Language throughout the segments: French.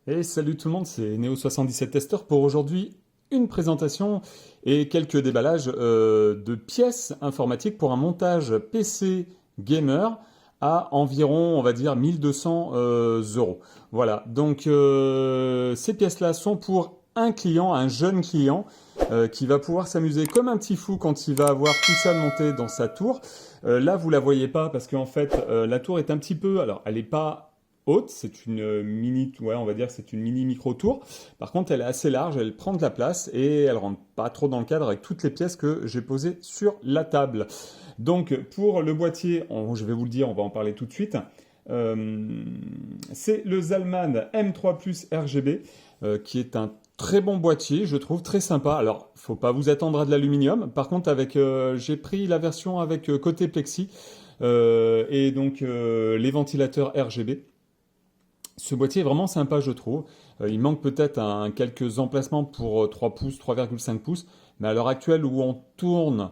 Et salut tout le monde, c'est Neo77 Tester pour aujourd'hui une présentation et quelques déballages de pièces informatiques pour un montage PC gamer à environ, on va dire, 1200 euros. Voilà, donc ces pièces-là sont pour un client, un jeune client, qui va pouvoir s'amuser comme un petit fou quand il va avoir tout ça monté dans sa tour. Là, vous la voyez pas parce qu'en fait, la tour est un petit peu, alors elle n'est pas haute, c'est une mini, ouais, on va dire que c'est une mini micro tour. Par contre, elle est assez large, elle prend de la place et elle rentre pas trop dans le cadre avec toutes les pièces que j'ai posées sur la table. Donc pour le boîtier, je vais vous le dire, on va en parler tout de suite. Euh, c'est le Zalman M3 Plus RGB qui est un très bon boîtier, je trouve très sympa. Alors, faut pas vous attendre à de l'aluminium. Par contre, j'ai pris la version avec côté plexi et donc les ventilateurs RGB. Ce boîtier est vraiment sympa, je trouve. Il manque peut-être quelques emplacements pour 3 pouces, 3,5 pouces, mais à l'heure actuelle où on tourne,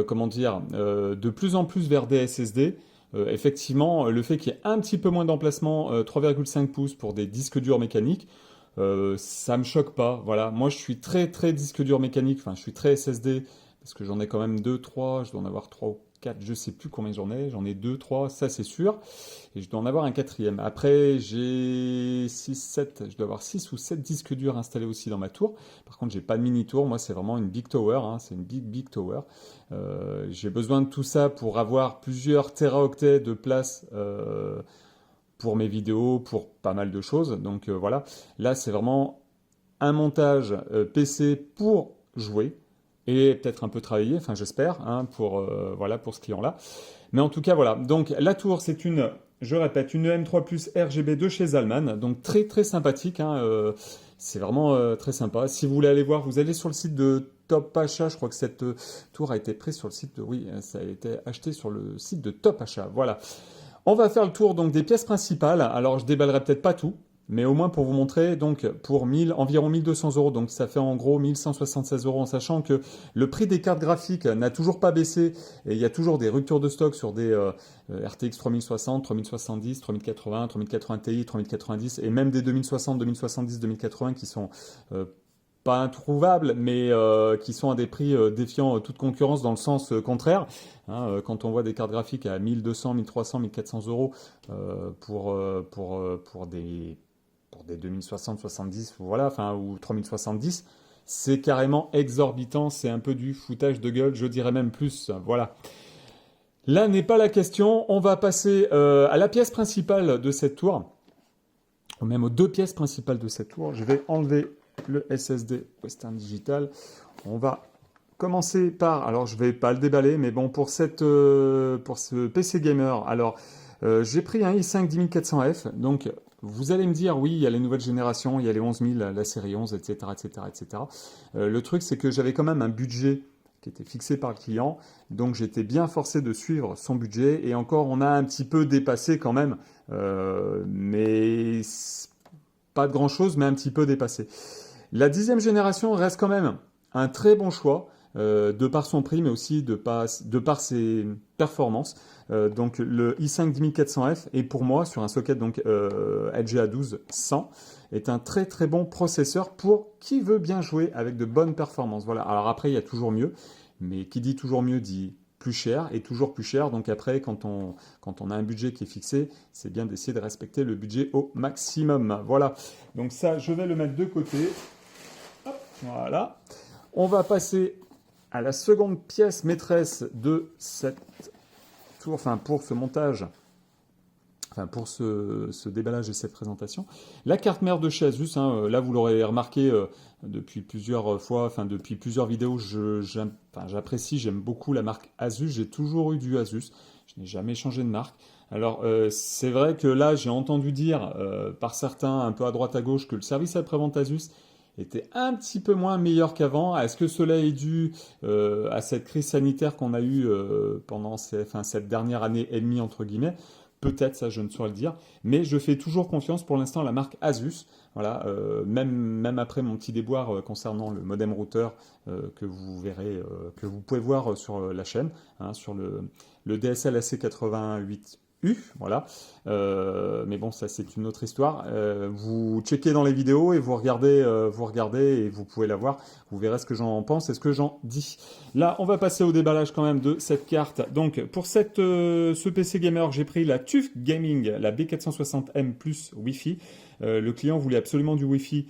comment dire, de plus en plus vers des SSD, effectivement, le fait qu'il y ait un petit peu moins d'emplacement, 3,5 pouces pour des disques durs mécaniques, ça me choque pas. Voilà, moi je suis très très disque dur mécanique, enfin je suis très SSD parce que j'en ai quand même 2, 3, je dois en avoir 3 ou 4, je sais plus combien j'en ai 2, 3, ça c'est sûr. Et je dois en avoir un quatrième. Après, j'ai 6, 7, je dois avoir 6 ou 7 disques durs installés aussi dans ma tour. Par contre, j'ai pas de mini tour, moi c'est vraiment une big tower, hein. C'est une big tower. J'ai besoin de tout ça pour avoir plusieurs téraoctets de place pour mes vidéos, pour pas mal de choses. Donc voilà, là c'est vraiment un montage PC pour jouer et peut-être un peu travailler, enfin j'espère, hein, voilà, pour ce client-là. Mais en tout cas, voilà. Donc la tour, c'est je répète, une M3 Plus RGB de chez Zalman. Donc très très sympathique, hein, c'est vraiment très sympa. Si vous voulez aller voir, vous allez sur le site de Top Achat. Je crois que cette tour a été prise sur le site de... Oui, ça a été acheté sur le site de Top Achat. Voilà. On va faire le tour donc des pièces principales. Alors je déballerai peut-être pas tout, mais au moins pour vous montrer, donc pour environ 1200 euros, donc ça fait en gros 1176 euros en sachant que le prix des cartes graphiques n'a toujours pas baissé et il y a toujours des ruptures de stock sur des RTX 3060, 3070, 3080, 3080 Ti, 3090 et même des 2060, 2070, 2080 qui sont pas introuvables, mais qui sont à des prix défiant toute concurrence dans le sens contraire. Hein, quand on voit des cartes graphiques à 1200, 1300, 1400 euros pour des 2060, 70, voilà, enfin, ou 3070, c'est carrément exorbitant, c'est un peu du foutage de gueule, je dirais même plus, voilà. Là n'est pas la question, on va passer à la pièce principale de cette tour, ou même aux deux pièces principales de cette tour. Je vais enlever le SSD Western Digital. On va commencer par, alors je vais pas le déballer, mais bon, pour ce PC gamer, alors j'ai pris un i5 10400F, donc vous allez me dire, oui, il y a les nouvelles générations, il y a les 11000, la série 11, etc., etc., etc. Le truc, c'est que j'avais quand même un budget qui était fixé par le client, donc j'étais bien forcé de suivre son budget, et encore, on a un petit peu dépassé quand même, mais pas de grand-chose, mais un petit peu dépassé. La 10e génération reste quand même un très bon choix, de par son prix, mais aussi de par ses performances. Donc le i5 10400F est pour moi, sur un socket donc LGA 12 100, est un très très bon processeur pour qui veut bien jouer avec de bonnes performances. Voilà. Alors après, il y a toujours mieux, mais qui dit toujours mieux dit plus cher et toujours plus cher. Donc après, quand on a un budget qui est fixé, c'est bien d'essayer de respecter le budget au maximum. Voilà. Donc ça, je vais le mettre de côté. Hop, voilà. On va passer à la seconde pièce maîtresse de cette tour, enfin pour ce montage, enfin pour ce déballage et cette présentation. La carte mère de chez Asus, hein, là vous l'aurez remarqué depuis plusieurs fois, enfin depuis plusieurs vidéos, j'apprécie, j'aime beaucoup la marque Asus, j'ai toujours eu du Asus, je n'ai jamais changé de marque. Alors c'est vrai que là j'ai entendu dire par certains un peu à droite à gauche que le service après-vente Asus était un petit peu moins meilleur qu'avant. Est-ce que cela est dû à cette crise sanitaire qu'on a eue pendant cette dernière année et demie, entre guillemets? Peut-être, ça je ne saurais le dire, mais je fais toujours confiance pour l'instant à la marque Asus. Voilà, même après mon petit déboire concernant le modem routeur que vous verrez, que vous pouvez voir sur la chaîne, hein, sur le DSL AC88 voilà. Mais bon, ça c'est une autre histoire. Vous checkez dans les vidéos et vous regardez et vous pouvez la voir. Vous verrez ce que j'en pense et ce que j'en dis. Là, on va passer au déballage quand même de cette carte. Donc, pour ce PC gamer, j'ai pris la TUF Gaming, la B460M plus Wi-Fi. Le client voulait absolument du Wi-Fi.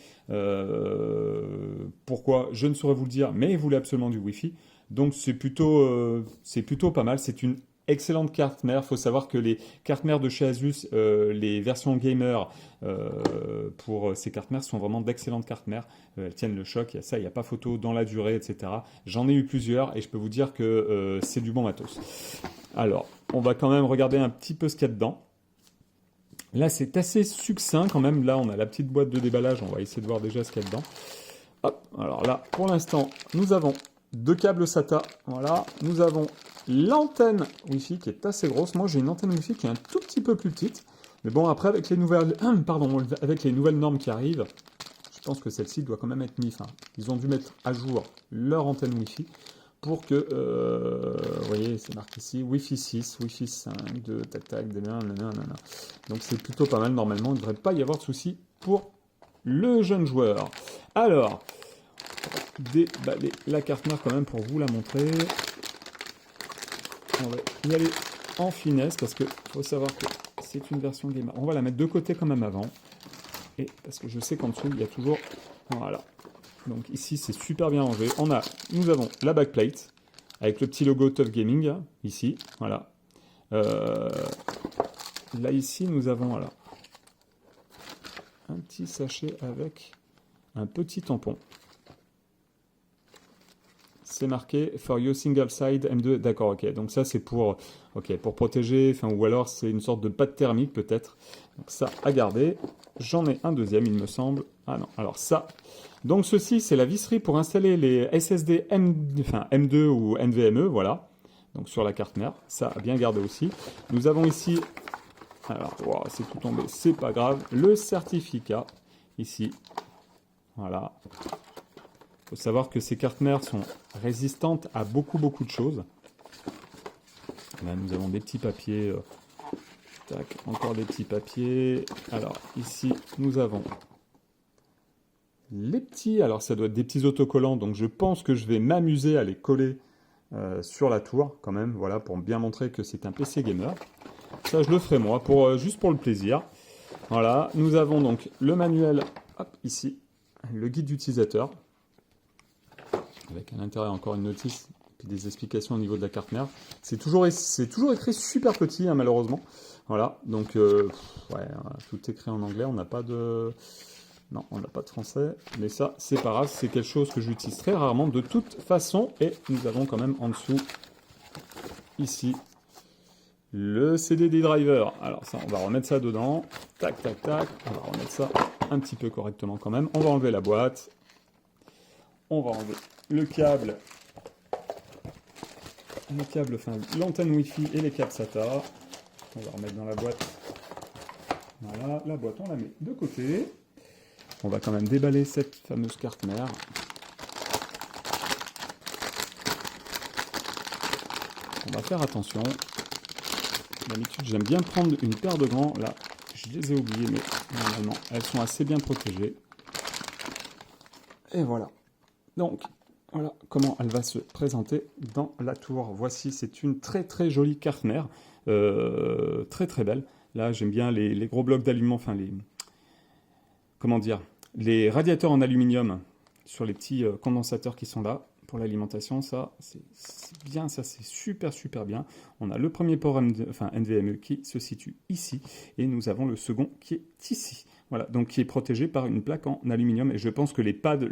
Pourquoi? Je ne saurais vous le dire, mais il voulait absolument du Wi-Fi. Donc, c'est plutôt pas mal. C'est une excellente carte mère. Il faut savoir que les cartes mères de chez Asus, les versions gamer pour ces cartes mères sont vraiment d'excellentes cartes mères. Elles tiennent le choc, il y a ça, il n'y a pas photo dans la durée, etc. J'en ai eu plusieurs et je peux vous dire que c'est du bon matos. Alors, on va quand même regarder un petit peu ce qu'il y a dedans. Là, c'est assez succinct quand même. Là, on a la petite boîte de déballage. On va essayer de voir déjà ce qu'il y a dedans. Hop, alors là, pour l'instant, nous avons 2 câbles SATA. Voilà, nous avons l'antenne Wi-Fi qui est assez grosse. Moi, j'ai une antenne Wi-Fi qui est un tout petit peu plus petite. Mais bon, après, avec les nouvelles, avec les nouvelles normes qui arrivent, je pense que celle-ci doit quand même être mise. Enfin, ils ont dû mettre à jour leur antenne Wi-Fi pour que, vous voyez, c'est marqué ici, Wi-Fi 6, Wi-Fi 5, 2, tac, tac, nanana. Donc c'est plutôt pas mal. Normalement, il ne devrait pas y avoir de souci pour le jeune joueur. Alors, déballer la carte mère quand même pour vous la montrer. On va y aller en finesse parce qu'il faut savoir que c'est une version gamer. On va la mettre de côté quand même avant. Et parce que je sais qu'en dessous, il y a toujours... Voilà. Donc ici, c'est super bien rangé. Nous avons la backplate avec le petit logo TUF Gaming, ici. Voilà. Là, ici, nous avons voilà, un petit sachet avec un petit tampon. C'est marqué for your single side M2. D'accord, ok. Donc ça, c'est pour protéger, ou alors c'est une sorte de pâte thermique peut-être. Donc ça, à garder. J'en ai un deuxième, il me semble. Ah non, alors ça... Donc ceci, c'est la visserie pour installer les SSD M2 ou NVMe, voilà. Donc sur la carte mère, ça à bien garder aussi. Nous avons ici, alors wow, c'est tout tombé, c'est pas grave, le certificat ici, voilà. Il faut savoir que ces cartes mères sont résistantes à beaucoup de choses. Là, nous avons des petits papiers, tac, encore des petits papiers. Alors ici, nous avons les petits, alors ça doit être des petits autocollants, donc je pense que je vais m'amuser à les coller sur la tour, quand même, voilà, pour bien montrer que c'est un PC gamer. Ça, je le ferai moi, juste pour le plaisir. Voilà, nous avons donc le manuel, hop, ici, le guide d'utilisateur, avec à l'intérieur encore une notice, puis des explications au niveau de la carte mère. C'est toujours écrit super petit, hein, malheureusement. Voilà, donc, ouais, tout écrit en anglais, on n'a pas de... Non, on n'a pas de français, mais ça, c'est pas grave, c'est quelque chose que j'utilise très rarement de toute façon. Et nous avons quand même en dessous, ici, le CD des drivers. Alors ça, on va remettre ça dedans. Tac, tac, tac. On va remettre ça un petit peu correctement quand même. On va enlever la boîte. On va enlever le câble, l'antenne Wi-Fi et les câbles SATA. On va remettre dans la boîte. Voilà, la boîte, on la met de côté. On va quand même déballer cette fameuse carte mère. On va faire attention. D'habitude, j'aime bien prendre une paire de gants. Là, je les ai oubliés, mais normalement, elles sont assez bien protégées. Et voilà. Donc, voilà comment elle va se présenter dans la tour. Voici, c'est une très jolie carte mère. Très belle. Là, j'aime bien les gros blocs d'aluminium, comment dire, les radiateurs en aluminium sur les petits condensateurs qui sont là pour l'alimentation. Ça, c'est bien, ça c'est super bien. On a le premier port NVMe qui se situe ici et nous avons le second qui est ici. Voilà, donc qui est protégé par une plaque en aluminium et je pense que le pad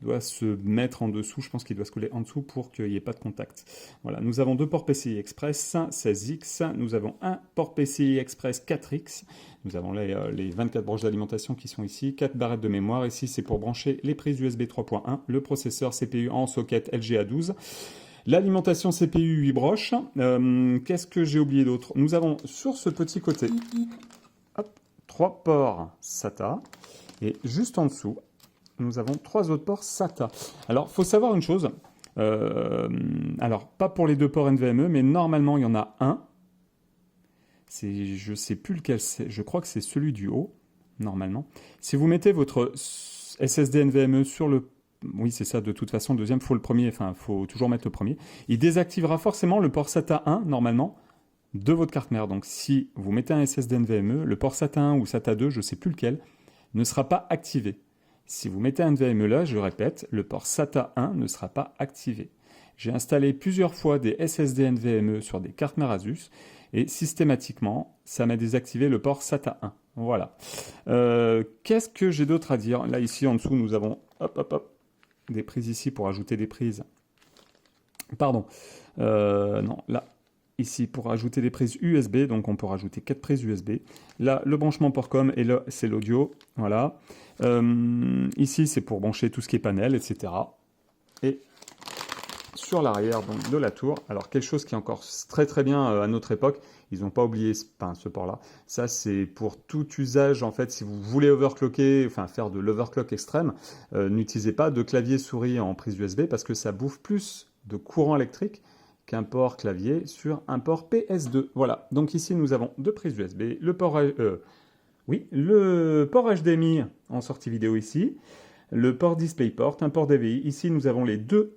doit se mettre en dessous, je pense qu'il doit se coller en dessous pour qu'il n'y ait pas de contact. Voilà, nous avons 2 ports PCI Express 16X, nous avons un port PCI Express 4X, nous avons les 24 branches d'alimentation qui sont ici, 4 barrettes de mémoire, ici c'est pour brancher les prises USB 3.1, le processeur CPU en socket LGA 12, l'alimentation CPU 8 broches. Qu'est-ce que j'ai oublié d'autre? Nous avons sur ce petit côté... 3 ports SATA et juste en dessous, nous avons 3 autres ports SATA. Alors, il faut savoir une chose, alors pas pour les 2 ports NVMe, mais normalement il y en a un je sais plus lequel c'est, je crois que c'est celui du haut, normalement. Si vous mettez votre SSD NVMe sur le... Oui, c'est ça, de toute façon, deuxième, il faut le premier, enfin, il faut toujours mettre le premier. Il désactivera forcément le port SATA 1, normalement, de votre carte mère. Donc, si vous mettez un SSD NVMe, le port SATA 1 ou SATA 2, je ne sais plus lequel, ne sera pas activé. Si vous mettez un NVMe là, je répète, le port SATA 1 ne sera pas activé. J'ai installé plusieurs fois des SSD NVMe sur des cartes mères Asus et systématiquement, ça m'a désactivé le port SATA 1. Voilà. Qu'est-ce que j'ai d'autre à dire? Là, ici, en dessous, nous avons des prises ici pour ajouter des prises. Pardon. Non, là, ici, pour ajouter des prises USB. Donc, on peut rajouter 4 prises USB. Là, le branchement Portcom et là, c'est l'audio. Voilà. Ici, c'est pour brancher tout ce qui est panel, etc. Et sur l'arrière de la tour, alors quelque chose qui est encore très très bien à notre époque, ils n'ont pas oublié ce port-là. Ça, c'est pour tout usage, en fait, si vous voulez overclocker, enfin faire de l'overclock extrême, n'utilisez pas de clavier souris en prise USB parce que ça bouffe plus de courant électrique qu'un port clavier sur un port PS2. Voilà, donc ici nous avons deux prises USB, le port HDMI en sortie vidéo ici, le port DisplayPort, un port DVI. Ici nous avons les deux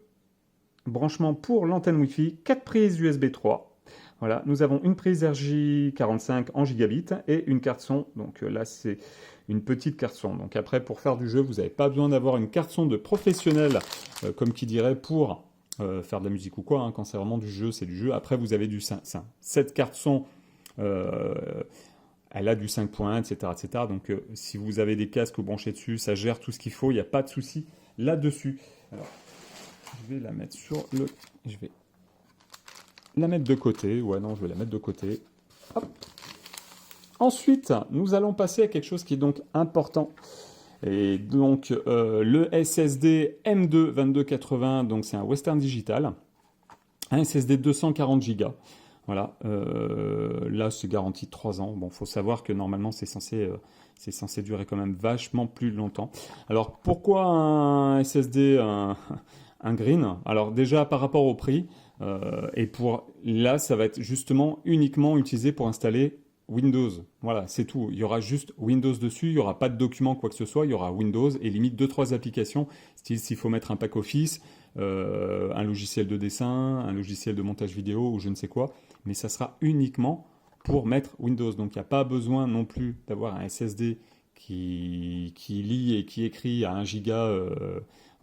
branchements pour l'antenne Wi-Fi, 4 prises USB 3. Voilà, nous avons une prise RJ45 en gigabit et une carte son. Donc là, c'est une petite carte son. Donc après, pour faire du jeu, vous n'avez pas besoin d'avoir une carte son de professionnel, comme qui dirait, pour faire de la musique ou quoi. Hein. Quand c'est vraiment du jeu, c'est du jeu. Après, vous avez du 5. Cette carte son, elle a du 5.1, etc., etc. Donc si vous avez des casques branchés dessus, ça gère tout ce qu'il faut. Il n'y a pas de souci là-dessus. Alors, je vais la mettre sur le... Je vais la mettre de côté. Ouais, non, je vais la mettre de côté. Hop. Ensuite, nous allons passer à quelque chose qui est donc important. Et donc, le SSD M2 2280, donc c'est un Western Digital. Un SSD 240 Go. Voilà. Là, c'est garanti 3 ans. Bon, il faut savoir que normalement, c'est censé durer quand même vachement plus longtemps. Alors, pourquoi un SSD, un green? Alors, déjà, par rapport au prix, et pour là, ça va être justement uniquement utilisé pour installer Windows. Voilà, c'est tout. Il y aura juste Windows dessus, il n'y aura pas de documents, quoi que ce soit, il y aura Windows et limite 2-3 applications, style s'il faut mettre un pack Office, un logiciel de dessin, un logiciel de montage vidéo ou je ne sais quoi, mais ça sera uniquement pour mettre Windows. Donc il n'y a pas besoin non plus d'avoir un SSD qui lit et qui écrit à 1 giga.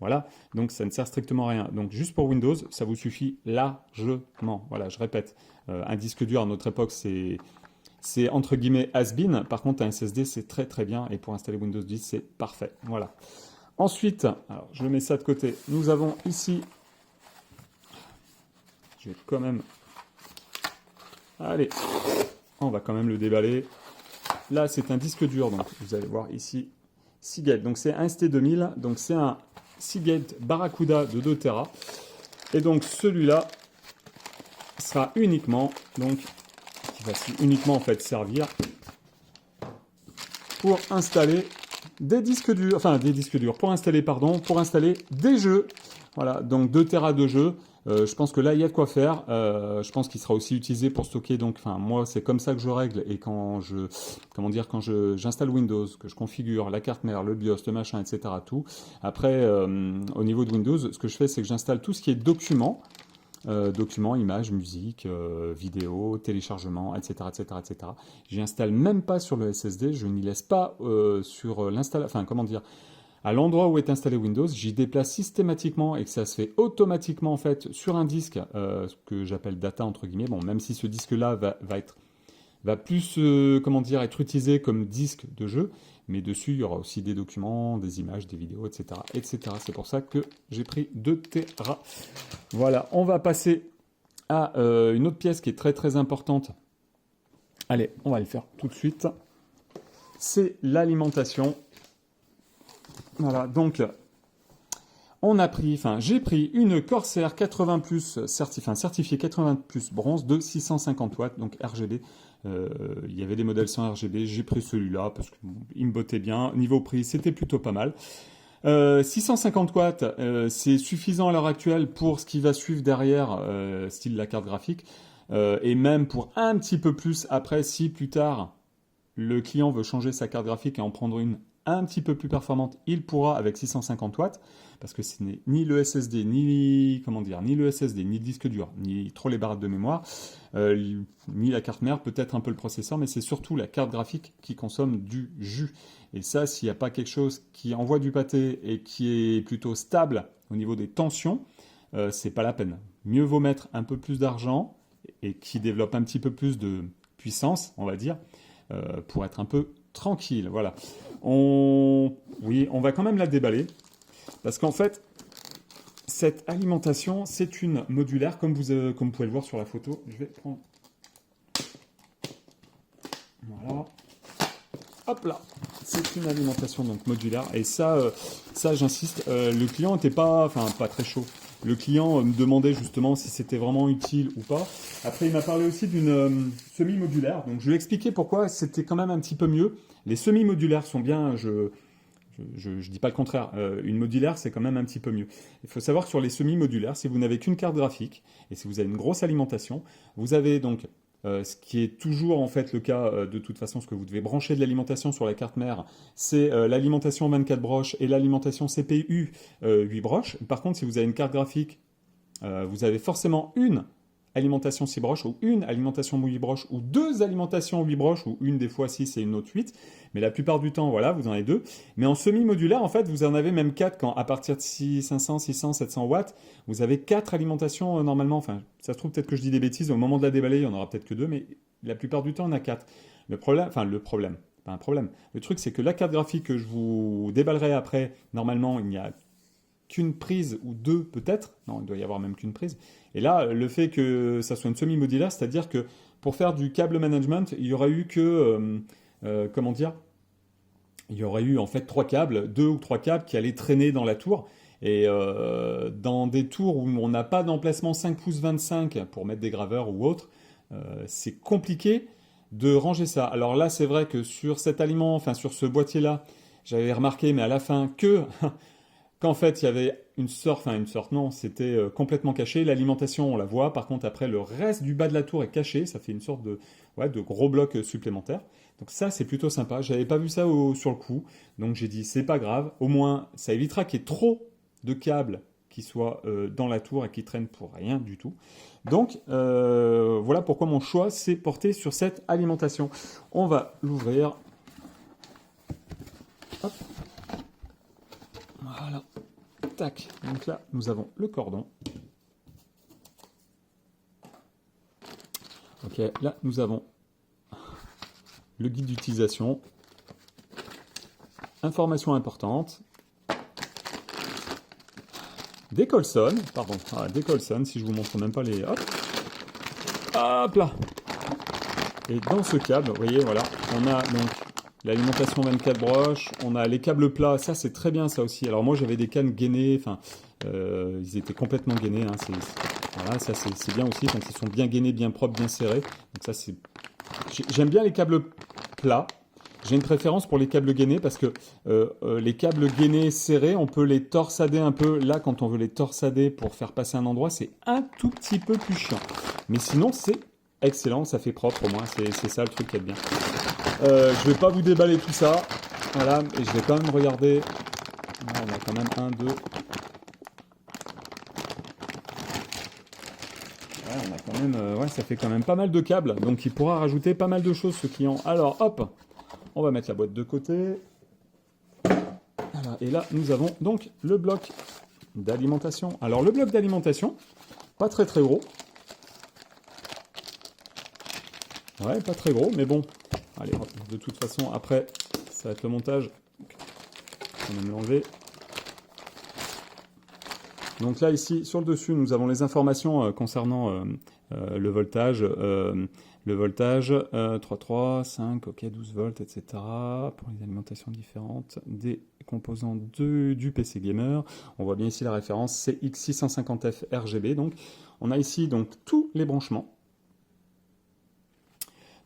Voilà, donc ça ne sert strictement à rien. Donc juste pour Windows, ça vous suffit largement. Voilà, je répète, un disque dur à notre époque, c'est entre guillemets has-been. Par contre, un SSD, c'est très très bien. Et pour installer Windows 10, c'est parfait. Voilà. Ensuite, alors, je mets ça de côté. Nous avons ici... Je vais quand même... Allez, on va quand même le déballer. Là, c'est un disque dur. Donc, vous allez voir ici, Seagate. Donc, c'est un ST2000. Donc, c'est un Seagate Barracuda de 2 Tera. Et donc, celui-là sera uniquement... donc va uniquement en fait servir pour installer des disques durs, pour installer des jeux. Voilà, donc 2 Tera de jeux. Je pense que là il y a de quoi faire. Je pense qu'il sera aussi utilisé pour stocker. Donc, moi c'est comme ça que je règle. Et quand j'installe Windows, que je configure la carte mère, le BIOS, le machin, etc. Tout. Après, au niveau de Windows, ce que je fais, c'est que j'installe tout ce qui est documents. Documents, images, musique, vidéo, téléchargement, etc., etc., etc. J'y installe même pas sur le SSD, je n'y laisse pas sur l'installation, à l'endroit où est installé Windows, j'y déplace systématiquement et que ça se fait automatiquement en fait sur un disque, ce que j'appelle data entre guillemets. Bon, même si ce disque-là va plus, être utilisé comme disque de jeu, mais dessus, il y aura aussi des documents, des images, des vidéos, etc., etc. C'est pour ça que j'ai pris 2 Tera. Voilà, on va passer à une autre pièce qui est très très importante. Allez, on va le faire tout de suite. C'est l'alimentation. Voilà, donc j'ai pris une Corsair 80+, certifiée 80+ bronze de 650 watts, donc RGB. Il y avait des modèles sans RGB, j'ai pris celui-là parce qu'il me bottait bien. Niveau prix, c'était plutôt pas mal. 650 watts, c'est suffisant à l'heure actuelle pour ce qui va suivre derrière, style la carte graphique. et même pour un petit peu plus après, si plus tard le client veut changer sa carte graphique et en prendre une un petit peu plus performante, il pourra avec 650 watts, parce que ce n'est ni le SSD, ni le SSD, ni le disque dur, ni trop les barrettes de mémoire, ni la carte mère, peut-être un peu le processeur, mais c'est surtout la carte graphique qui consomme du jus. Et ça, s'il n'y a pas quelque chose qui envoie du pâté et qui est plutôt stable au niveau des tensions, c'est pas la peine. Mieux vaut mettre un peu plus d'argent et qui développe un petit peu plus de puissance, on va dire, pour être un peu tranquille. Voilà. Oui, on va quand même la déballer. Parce qu'en fait, cette alimentation, c'est une modulaire, comme vous pouvez le voir sur la photo. Je vais prendre... Voilà. Hop là. C'est une alimentation donc modulaire. Et ça j'insiste, le client n'était pas très chaud. Le client me demandait justement si c'était vraiment utile ou pas. Après, il m'a parlé aussi d'une semi-modulaire. Donc, je lui ai expliqué pourquoi c'était quand même un petit peu mieux. Les semi-modulaires sont bien, je dis pas le contraire. Une modulaire, c'est quand même un petit peu mieux. Il faut savoir que sur les semi-modulaires, si vous n'avez qu'une carte graphique et si vous avez une grosse alimentation, vous avez donc ce qui est toujours en fait le cas de toute façon, ce que vous devez brancher de l'alimentation sur la carte mère, c'est l'alimentation 24 broches et l'alimentation CPU 8 broches. Par contre, si vous avez une carte graphique, vous avez forcément une alimentation 6 broches ou une alimentation 8 broches ou deux alimentations 8 broches ou une des fois 6 et une autre 8. Mais la plupart du temps, voilà, vous en avez deux. Mais en semi-modulaire, en fait, vous en avez même 4 quand à partir de 500, 600, 700 watts, vous avez 4 alimentations normalement. Enfin, ça se trouve peut-être que je dis des bêtises. Au moment de la déballer, il n'y en aura peut-être que 2, mais la plupart du temps, on a 4. Le problème, pas un problème. Le truc, c'est que la carte graphique que je vous déballerai après, normalement, il n'y a qu'une prise ou deux peut-être. Non, il doit y avoir même qu'une prise. Et là, le fait que ça soit une semi-modulaire, c'est-à-dire que pour faire du câble management, il y aurait eu que, il y aurait eu en fait 3 câbles, 2 ou 3 câbles qui allaient traîner dans la tour. Et dans des tours où on n'a pas d'emplacement 5 pouces 25 pour mettre des graveurs ou autre, c'est compliqué de ranger ça. Alors là, c'est vrai que sur cet aliment, enfin sur ce boîtier-là, j'avais remarqué, mais à la fin, qu'en fait, il y avait une sorte, non, c'était complètement caché. L'alimentation, on la voit. Par contre, après, le reste du bas de la tour est caché. Ça fait une sorte de gros bloc supplémentaire. Donc ça, c'est plutôt sympa. J'avais pas vu ça sur le coup. Donc j'ai dit, c'est pas grave. Au moins, ça évitera qu'il y ait trop de câbles qui soient dans la tour et qui traînent pour rien du tout. Donc, voilà pourquoi mon choix s'est porté sur cette alimentation. On va l'ouvrir. Hop. Voilà. Tac. Donc là, nous avons le cordon. Ok, là, nous avons le guide d'utilisation. Informations importantes. Des Colson, pardon, des Colson, si je vous montre même pas les... Hop, hop là. Et dans ce câble, vous voyez, voilà, on a donc l'alimentation 24 broches, on a les câbles plats, ça c'est très bien ça aussi. Alors moi j'avais des cannes gainées, ils étaient complètement gainés, hein, voilà, ça c'est bien aussi, quand ils sont bien gainés, bien propres, bien serrés. Donc ça c'est... J'aime bien les câbles plats. J'ai une préférence pour les câbles gainés parce que les câbles gainés serrés, on peut les torsader un peu. Là, quand on veut les torsader pour faire passer un endroit, c'est un tout petit peu plus chiant. Mais sinon, c'est excellent, ça fait propre au moins. C'est ça le truc qui est bien. Je vais pas vous déballer tout ça. Voilà, et je vais quand même regarder. Là, on a quand même 1, 2. Ouais, on a quand même, ça fait quand même pas mal de câbles. Donc, il pourra rajouter pas mal de choses, ce client. Alors, hop! On va mettre la boîte de côté. Voilà. Et là, nous avons donc le bloc d'alimentation. Alors, le bloc d'alimentation, pas très très gros. Ouais, pas très gros, mais bon. Allez, de toute façon, après, ça va être le montage. On va me l'enlever. Donc là, ici, sur le dessus, nous avons les informations concernant le voltage. Le voltage, 3,3, 5, ok, 12 volts, etc. Pour les alimentations différentes des composants du PC Gamer. On voit bien ici la référence CX650F RGB. Donc, on a ici donc tous les branchements.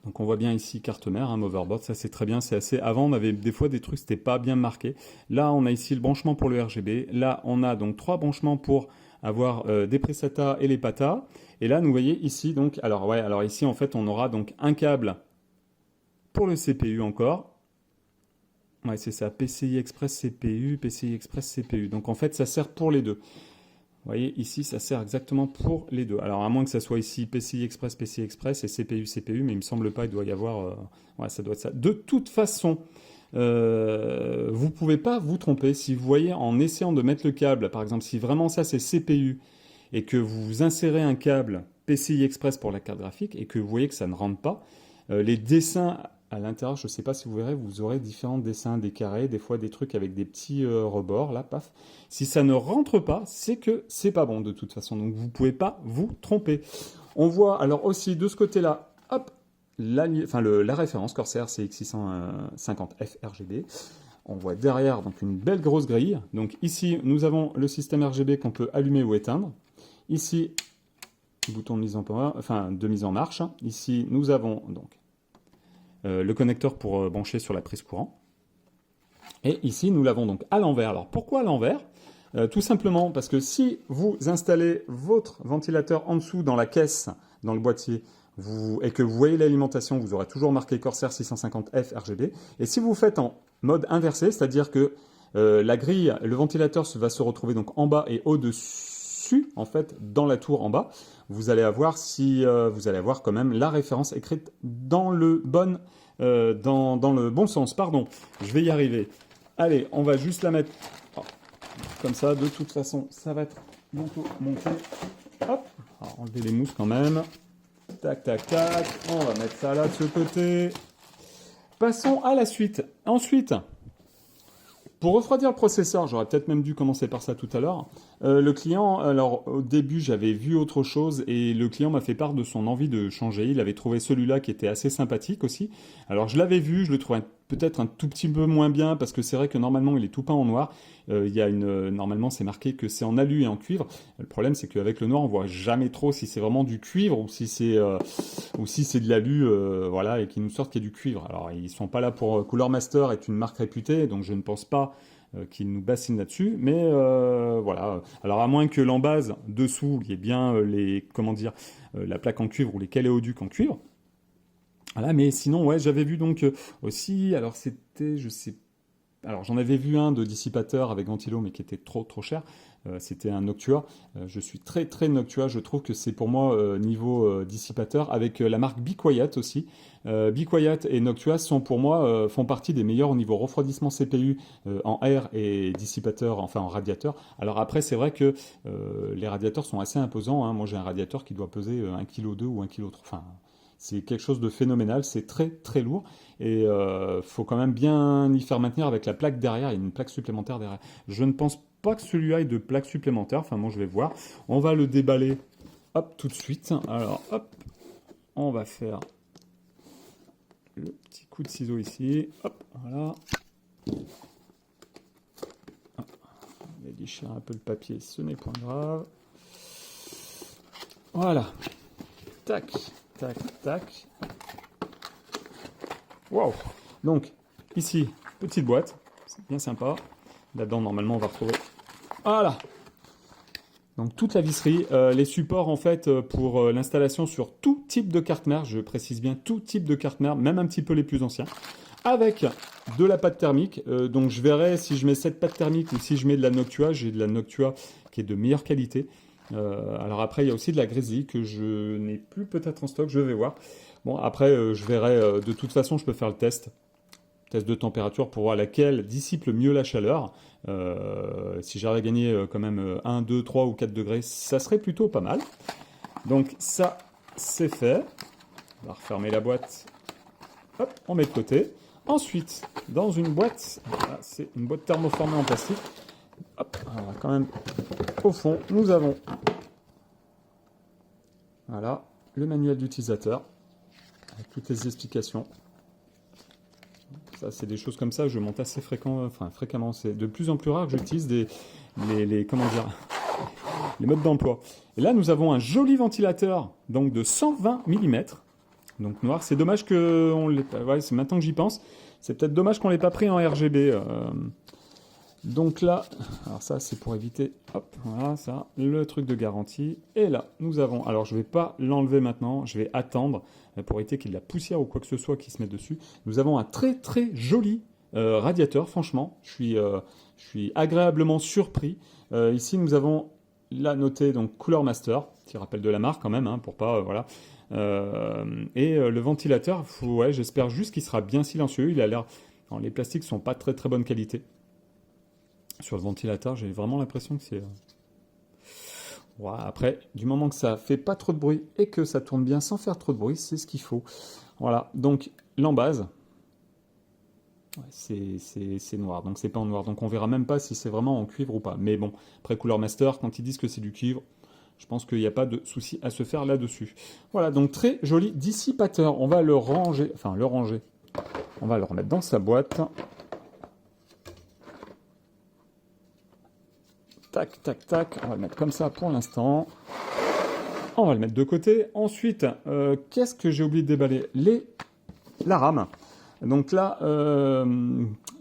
Donc on voit bien ici carte mère, motherboard, ça c'est très bien, c'est assez... Avant on avait des fois des trucs, c'était pas bien marqué. Là on a ici le branchement pour le RGB. Là on a donc 3 branchements pour avoir des presata et les PATA. Et là, vous voyez ici, donc, alors ici, en fait, on aura donc un câble pour le CPU encore. Ouais, c'est ça, PCI Express CPU, PCI Express CPU. Donc en fait, ça sert pour les deux. Vous voyez, ici, ça sert exactement pour les deux. Alors à moins que ça soit ici PCI Express et CPU, CPU, mais il me semble pas, il doit y avoir... ouais, ça doit être ça. De toute façon, vous ne pouvez pas vous tromper. Si vous voyez, en essayant de mettre le câble, par exemple, si vraiment ça c'est CPU, et que vous insérez un câble PCI Express pour la carte graphique, et que vous voyez que ça ne rentre pas, les dessins... À l'intérieur, je ne sais pas si vous verrez, vous aurez différents dessins, des carrés, des fois des trucs avec des petits rebords, là, paf. Si ça ne rentre pas, c'est que c'est pas bon de toute façon, donc vous ne pouvez pas vous tromper. On voit alors aussi de ce côté-là, hop, la référence Corsair CX650F RGB. On voit derrière donc une belle grosse grille. Donc ici, nous avons le système RGB qu'on peut allumer ou éteindre. Ici, bouton de mise en power, de mise en marche. Ici, nous avons donc le connecteur pour brancher sur la prise courant. Et ici, nous l'avons donc à l'envers. Alors, pourquoi à l'envers ? Tout simplement parce que si vous installez votre ventilateur en dessous dans la caisse, dans le boîtier, et que vous voyez l'alimentation, vous aurez toujours marqué Corsair 650F RGB. Et si vous faites en mode inversé, c'est-à-dire que la grille, le ventilateur va se retrouver donc en bas et au-dessus, en fait, dans la tour en bas, vous allez avoir quand même la référence écrite dans le bon sens. Pardon, je vais y arriver. Allez, on va juste la mettre comme ça. De toute façon, ça va être bientôt monté. Hop, alors, enlever les mousses quand même. Tac, tac, tac. On va mettre ça là de ce côté. Passons à la suite. Ensuite, pour refroidir le processeur, j'aurais peut-être même dû commencer par ça tout à l'heure. Le client, alors au début j'avais vu autre chose et le client m'a fait part de son envie de changer. Il avait trouvé celui-là qui était assez sympathique aussi. Alors je l'avais vu, je le trouvais peut-être un tout petit peu moins bien parce que c'est vrai que normalement il est tout peint en noir. Normalement c'est marqué que c'est en alu et en cuivre. Le problème c'est qu'avec le noir on voit jamais trop si c'est vraiment du cuivre ou si c'est de l'alu, voilà, et qu'ils nous sortent qu'il y a du cuivre. Alors ils sont pas là pour Cooler Master est une marque réputée, donc je ne pense pas qu'ils nous bassinent là-dessus, mais voilà. Alors à moins que l'embase dessous, il y ait bien la plaque en cuivre ou les caléoducs en cuivre. Voilà, mais sinon, ouais, j'avais vu donc aussi, alors c'était, je sais, alors j'en avais vu un de dissipateur avec ventilo, mais qui était trop cher. C'était un Noctua. Je suis très Noctua. Je trouve que c'est pour moi niveau dissipateur avec la marque Be Quiet aussi. Be Quiet et Noctua sont pour moi font partie des meilleurs au niveau refroidissement CPU en air et dissipateur, enfin en radiateur. Alors après c'est vrai que les radiateurs sont assez imposants. Hein. Moi j'ai un radiateur qui doit peser 1,2 kg ou 1,3 kg. Enfin c'est quelque chose de phénoménal, c'est très lourd et faut quand même bien y faire maintenir avec la plaque derrière, il y a une plaque supplémentaire derrière. Je ne pense pas que celui-là ait de plaque supplémentaire, enfin moi je vais voir. On va le déballer, hop, tout de suite. Alors hop, on va faire le petit coup de ciseau ici, hop, voilà. On va déchirer un peu le papier, ce n'est point grave. Voilà, tac. Tac, tac. Wow. Donc, ici, petite boîte. C'est bien sympa. Là-dedans, normalement, on va retrouver... Voilà. Donc, toute la visserie. Les supports, en fait, pour l'installation sur tout type de carte mère. Je précise bien tout type de carte mère, même un petit peu les plus anciens. Avec de la pâte thermique. Donc, je verrai si je mets cette pâte thermique ou si je mets de la Noctua. J'ai de la Noctua qui est de meilleure qualité. Alors après, il y a aussi de la Grizzly que je n'ai plus peut-être en stock, je vais voir. Bon, après, je verrai. De toute façon, je peux faire le test de température pour voir laquelle dissipe le mieux la chaleur. Si j'arrive à gagner quand même 1, 2, 3 ou 4 degrés, ça serait plutôt pas mal. Donc ça, c'est fait. On va refermer la boîte. Hop, on met de côté. Ensuite, dans une boîte, voilà, c'est une boîte thermoformée en plastique. Hop, alors quand même, au fond, nous avons voilà, le manuel d'utilisateur avec toutes les explications. Ça, c'est des choses comme ça, je monte assez fréquemment. C'est de plus en plus rare que j'utilise les modes d'emploi. Et là, nous avons un joli ventilateur donc de 120 mm, donc noir. C'est dommage que on l'ait pas. Ouais, c'est maintenant que j'y pense. C'est peut-être dommage qu'on l'ait pas pris en RGB. Donc là, alors ça c'est pour éviter, hop, voilà ça, le truc de garantie. Et là, nous avons, alors je vais pas l'enlever maintenant, je vais attendre pour éviter qu'il y ait de la poussière ou quoi que ce soit qui se mette dessus. Nous avons un très très joli radiateur, franchement, je suis agréablement surpris. Ici nous avons là noté donc Cooler Master, qui rappelle de la marque quand même, hein, pour pas, voilà. Le ventilateur, ouais, j'espère juste qu'il sera bien silencieux. Il a l'air, les plastiques sont pas très très bonne qualité. Sur le ventilateur, j'ai vraiment l'impression que c'est... Ouais, après, du moment que ça fait pas trop de bruit et que ça tourne bien sans faire trop de bruit, c'est ce qu'il faut. Voilà, donc l'embase, ouais, c'est noir, donc c'est pas en noir. Donc on verra même pas si c'est vraiment en cuivre ou pas. Mais bon, après Cooler Master, quand ils disent que c'est du cuivre, je pense qu'il n'y a pas de souci à se faire là-dessus. Voilà, donc très joli dissipateur. On va le ranger, enfin le ranger. On va le remettre dans sa boîte. Tac, tac, tac. On va le mettre comme ça pour l'instant. On va le mettre de côté. Ensuite, qu'est-ce que j'ai oublié de déballer? La RAM. Donc là,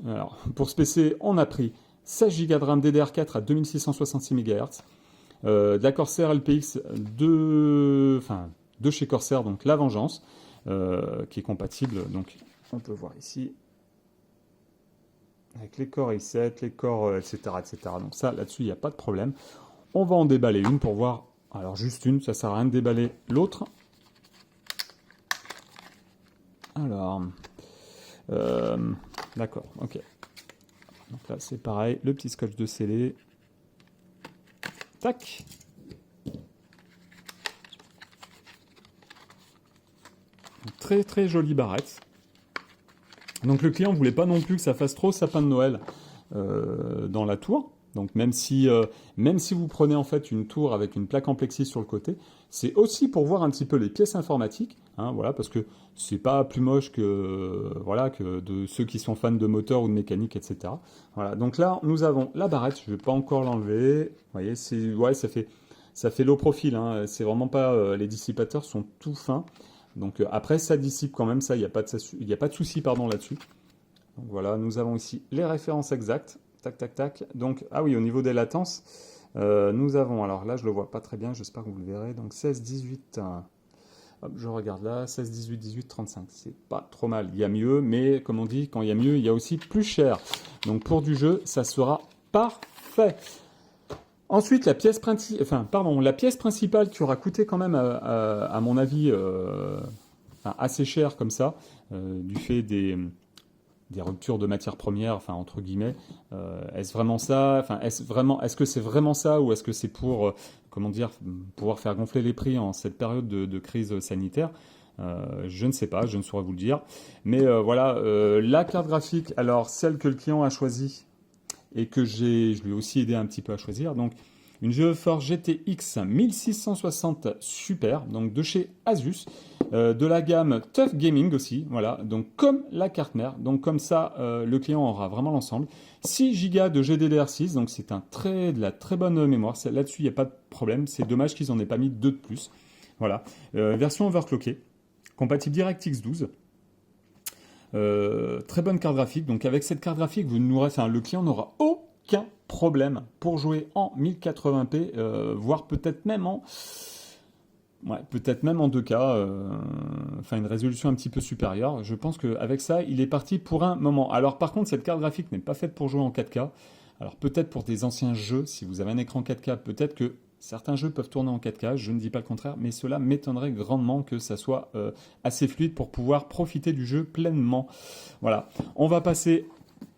alors, pour ce PC, on a pris 16 Go de RAM DDR4 à 2666 MHz. De la Corsair LPX de chez Corsair, donc la Vengeance, qui est compatible. Donc, on peut voir ici. Avec les corps i7, les corps, etc., etc. Donc ça, là-dessus, il n'y a pas de problème. On va en déballer une pour voir. Alors juste une, ça ne sert à rien de déballer l'autre. Alors, d'accord, ok. Donc là, c'est pareil, le petit scotch de scellé. Tac. Très très jolie barrette. Donc le client ne voulait pas non plus que ça fasse trop sapin de Noël dans la tour. Donc même si vous prenez en fait une tour avec une plaque en plexi sur le côté, c'est aussi pour voir un petit peu les pièces informatiques, hein, voilà, parce que c'est pas plus moche que voilà que de ceux qui sont fans de moteur ou de mécanique, etc. Voilà. Donc là nous avons la barrette, je vais pas encore l'enlever. Vous voyez, c'est ouais, ça fait low profil, hein, c'est vraiment pas les dissipateurs sont tout fins. Donc après, ça dissipe quand même, ça, il n'y a pas de souci pardon, là-dessus. Donc voilà, nous avons ici les références exactes. Tac, tac, tac. Donc, ah oui, au niveau des latences, nous avons, alors là, je ne le vois pas très bien, j'espère que vous le verrez. Donc 16, 18, hop, je regarde là, 16, 18, 18, 35. C'est pas trop mal. Il y a mieux, mais comme on dit, quand il y a mieux, il y a aussi plus cher. Donc pour du jeu, ça sera parfait. Ensuite, la pièce principale qui aura coûté quand même, à mon avis, assez cher comme ça, du fait des ruptures de matières premières, enfin entre guillemets, est-ce vraiment ça? Enfin, est-ce que c'est vraiment ça, ou est-ce que c'est pour, comment dire, pouvoir faire gonfler les prix en cette période de crise sanitaire? Je ne sais pas, je ne saurais vous le dire. Mais voilà, la carte graphique, alors celle que le client a choisie, et que je lui ai aussi aidé un petit peu à choisir. Donc, une GeForce GTX 1660 Super, donc de chez Asus, de la gamme Tough Gaming aussi, voilà, donc comme la carte mère, donc comme ça, le client aura vraiment l'ensemble. 6 Go de GDDR6, donc c'est de la très bonne mémoire, là-dessus il n'y a pas de problème, c'est dommage qu'ils n'en aient pas mis 2 de plus. Voilà, version overclockée, compatible DirectX 12. Très bonne carte graphique. Donc avec cette carte graphique, le client n'aura aucun problème pour jouer en 1080p, voire peut-être même en 2K, une résolution un petit peu supérieure. Je pense qu'avec ça, il est parti pour un moment. Alors par contre, cette carte graphique n'est pas faite pour jouer en 4K. Alors peut-être pour des anciens jeux, si vous avez un écran 4K, peut-être que certains jeux peuvent tourner en 4K, je ne dis pas le contraire, mais cela m'étonnerait grandement que ça soit assez fluide pour pouvoir profiter du jeu pleinement. Voilà, on va passer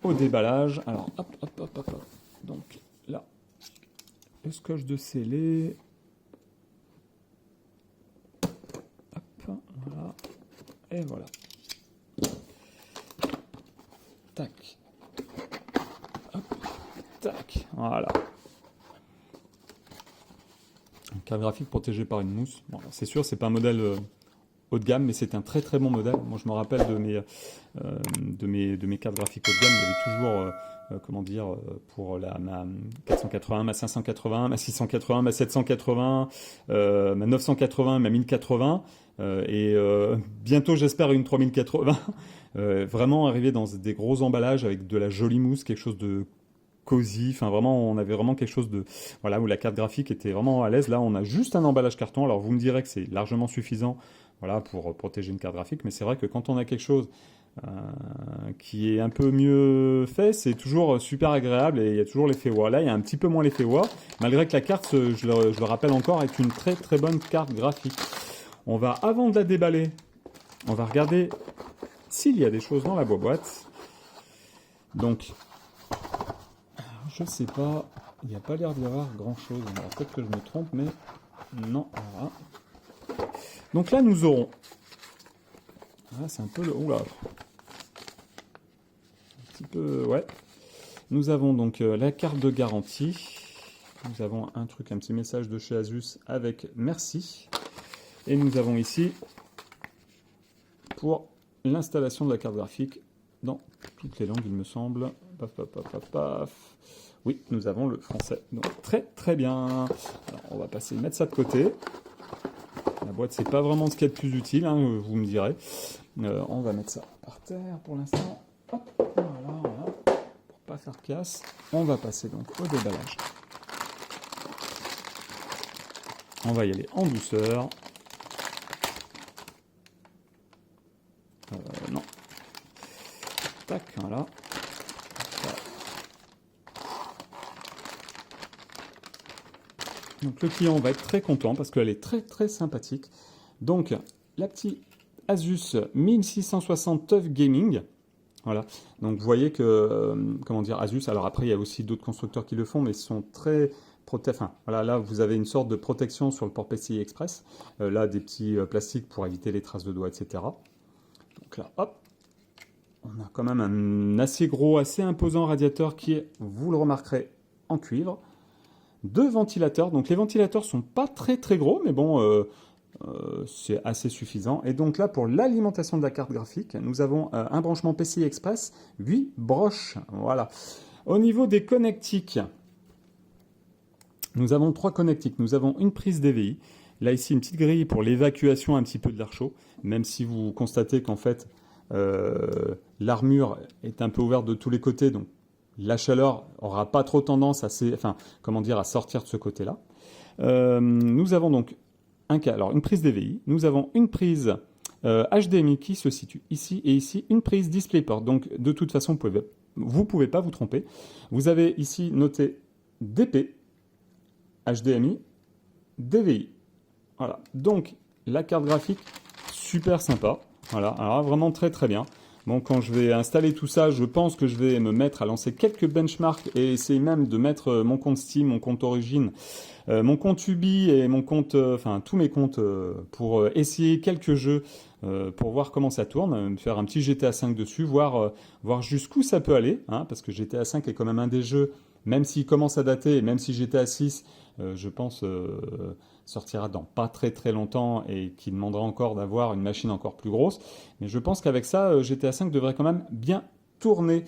au déballage. Alors, hop, hop, hop, hop, hop. Donc là, le scotch de scellé. Hop, voilà. Et voilà. Tac. Hop, tac. Voilà. Une carte graphique protégée par une mousse. Bon, c'est sûr, c'est pas un modèle haut de gamme, mais c'est un très très bon modèle. Moi, je me rappelle de mes cartes graphiques haut de gamme. Il y avait toujours, pour ma 480, ma 580, ma 680, ma 780, ma 980, ma 1080, et bientôt, j'espère, une 3080. Vraiment arriver dans des gros emballages avec de la jolie mousse, quelque chose de cosy. Enfin, vraiment, on avait vraiment quelque chose de, voilà, où la carte graphique était vraiment à l'aise. Là, on a juste un emballage carton. Alors, vous me direz que c'est largement suffisant, voilà, pour protéger une carte graphique. Mais c'est vrai que quand on a quelque chose qui est un peu mieux fait, c'est toujours super agréable et il y a toujours l'effet WoW. Là, il y a un petit peu moins l'effet WoW, malgré que la carte, je le rappelle encore, est une très très bonne carte graphique. On va, avant de la déballer, on va regarder s'il y a des choses dans la boîte. Donc, je sais pas, il n'y a pas l'air d'y avoir grand chose. Alors peut-être que je me trompe, mais non. Voilà. Donc là, nous aurons. Ah, c'est un peu le. Oula. Un petit peu. Ouais. Nous avons donc la carte de garantie. Nous avons un petit message de chez Asus avec merci. Et nous avons ici pour l'installation de la carte graphique dans toutes les langues, il me semble. Paf, paf, paf, paf, paf. Oui, nous avons le français. Donc très très bien. Alors, on va mettre ça de côté. La boîte, c'est pas vraiment ce qu'il y a de plus utile, hein, vous me direz. On va mettre ça par terre pour l'instant. Voilà. Pour pas faire casse. On va passer donc au déballage. On va y aller en douceur. Non. Tac, voilà. Donc le client va être très content parce qu'elle est très très sympathique. Donc la petite Asus 1660 TUF Gaming. Voilà. Donc vous voyez que, comment dire, Asus, alors après il y a aussi d'autres constructeurs qui le font, mais ils sont très enfin, voilà, là vous avez une sorte de protection sur le port PCI Express. Là des petits plastiques pour éviter les traces de doigts, etc. Donc là, hop, on a quand même un assez gros, assez imposant radiateur qui est, vous le remarquerez, en cuivre. 2 ventilateurs, donc les ventilateurs sont pas très très gros, mais bon, c'est assez suffisant. Et donc là, pour l'alimentation de la carte graphique, nous avons un branchement PCI Express, 8 broches, voilà. Au niveau des connectiques, nous avons 3 connectiques. Nous avons une prise DVI, là ici une petite grille pour l'évacuation un petit peu de l'air chaud, même si vous constatez qu'en fait, l'armure est un peu ouverte de tous les côtés, donc la chaleur n'aura pas trop tendance à sortir de ce côté-là. Nous avons donc une prise DVI, nous avons une prise HDMI qui se situe ici et ici, une prise DisplayPort. Donc de toute façon, vous ne pouvez pas vous tromper. Vous avez ici noté DP, HDMI, DVI. Voilà. Donc la carte graphique, super sympa. Voilà. Alors vraiment très très bien. Bon, quand je vais installer tout ça, je pense que je vais me mettre à lancer quelques benchmarks et essayer même de mettre mon compte Steam, mon compte Origin, mon compte Ubi et mon compte, tous mes comptes pour essayer quelques jeux pour voir comment ça tourne, faire un petit GTA 5 dessus, voir jusqu'où ça peut aller, hein, parce que GTA 5 est quand même un des jeux, même s'il commence à dater, et même si GTA 6, je pense, sortira dans pas très très longtemps et qui demandera encore d'avoir une machine encore plus grosse. Mais je pense qu'avec ça, GTA 5 devrait quand même bien tourner.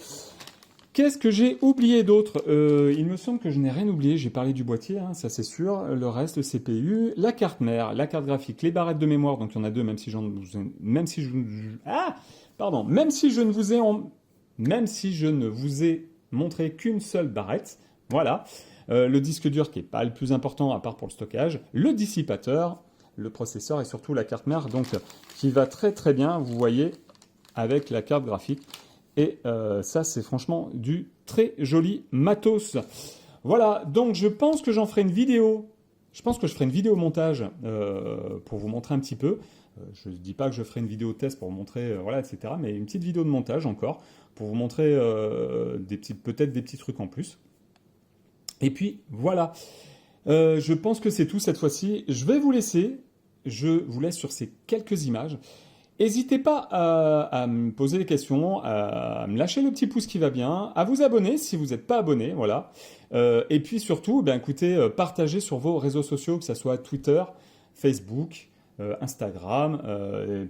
Qu'est-ce que j'ai oublié d'autre? Il me semble que je n'ai rien oublié. J'ai parlé du boîtier, hein, ça c'est sûr. Le reste, le CPU, la carte mère, la carte graphique, les barrettes de mémoire. Donc il y en a 2, même si je ne vous ai montré qu'une seule barrette. Voilà. Le disque dur qui n'est pas le plus important à part pour le stockage, le dissipateur, le processeur et surtout la carte mère, donc qui va très très bien, vous voyez, avec la carte graphique. Et ça, c'est franchement du très joli matos. Voilà, donc je pense que j'en ferai une vidéo. Je pense que je ferai une vidéo montage pour vous montrer un petit peu. Je ne dis pas que je ferai une vidéo test pour vous montrer, voilà, etc. Mais une petite vidéo de montage encore pour vous montrer peut-être des petits trucs en plus. Et puis voilà, je pense que c'est tout cette fois-ci. Je vais vous laisser, je vous laisse sur ces quelques images. N'hésitez pas à me poser des questions, à me lâcher le petit pouce qui va bien, à vous abonner si vous n'êtes pas abonné, voilà. Et puis surtout, écoutez, partagez sur vos réseaux sociaux, que ce soit Twitter, Facebook, Instagram,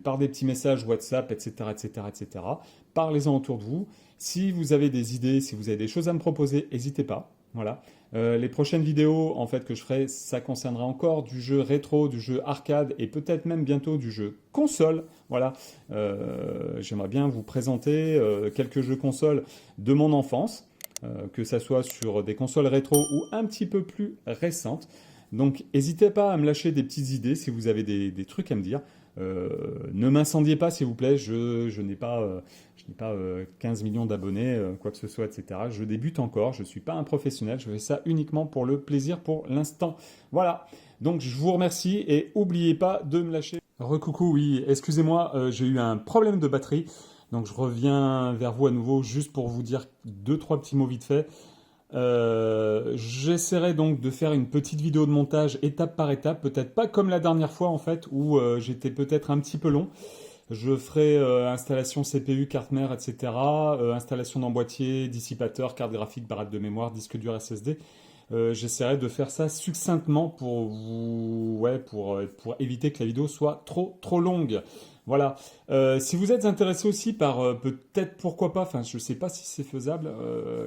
par des petits messages WhatsApp, etc., etc., etc. Parlez-en autour de vous. Si vous avez des idées, si vous avez des choses à me proposer, n'hésitez pas. Voilà. Les prochaines vidéos en fait que je ferai, ça concernera encore du jeu rétro, du jeu arcade et peut-être même bientôt du jeu console. Voilà. J'aimerais bien vous présenter quelques jeux console de mon enfance. que ça soit sur des consoles rétro ou un petit peu plus récentes. Donc n'hésitez pas à me lâcher des petites idées si vous avez des trucs à me dire. Ne m'incendiez pas s'il vous plaît, je n'ai pas, 15 millions d'abonnés, quoi que ce soit, etc. Je débute encore, je ne suis pas un professionnel, je fais ça uniquement pour le plaisir pour l'instant. Voilà, donc je vous remercie et n'oubliez pas de me lâcher. Recoucou, oui, excusez-moi, j'ai eu un problème de batterie, donc je reviens vers vous à nouveau juste pour vous dire deux, trois petits mots vite fait. J'essaierai donc de faire une petite vidéo de montage étape par étape, peut-être pas comme la dernière fois en fait, où j'étais peut-être un petit peu long. Je ferai installation CPU, carte mère, etc. Installation d'emboîtier, dissipateur, carte graphique, barrette de mémoire, disque dur SSD. J'essaierai de faire ça succinctement pour vous, ouais, pour éviter que la vidéo soit trop longue. Voilà. Si vous êtes intéressé aussi par peut-être pourquoi pas, enfin je sais pas si c'est faisable,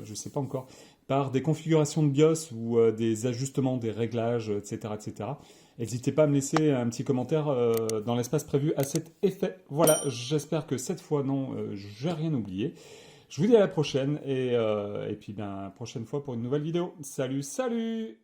je sais pas encore, par des configurations de BIOS ou des ajustements, des réglages, etc., etc. N'hésitez pas à me laisser un petit commentaire dans l'espace prévu à cet effet. Voilà, j'espère que cette fois, non, j'ai rien oublié. Je vous dis à la prochaine et puis ben, prochaine fois pour une nouvelle vidéo. Salut, salut!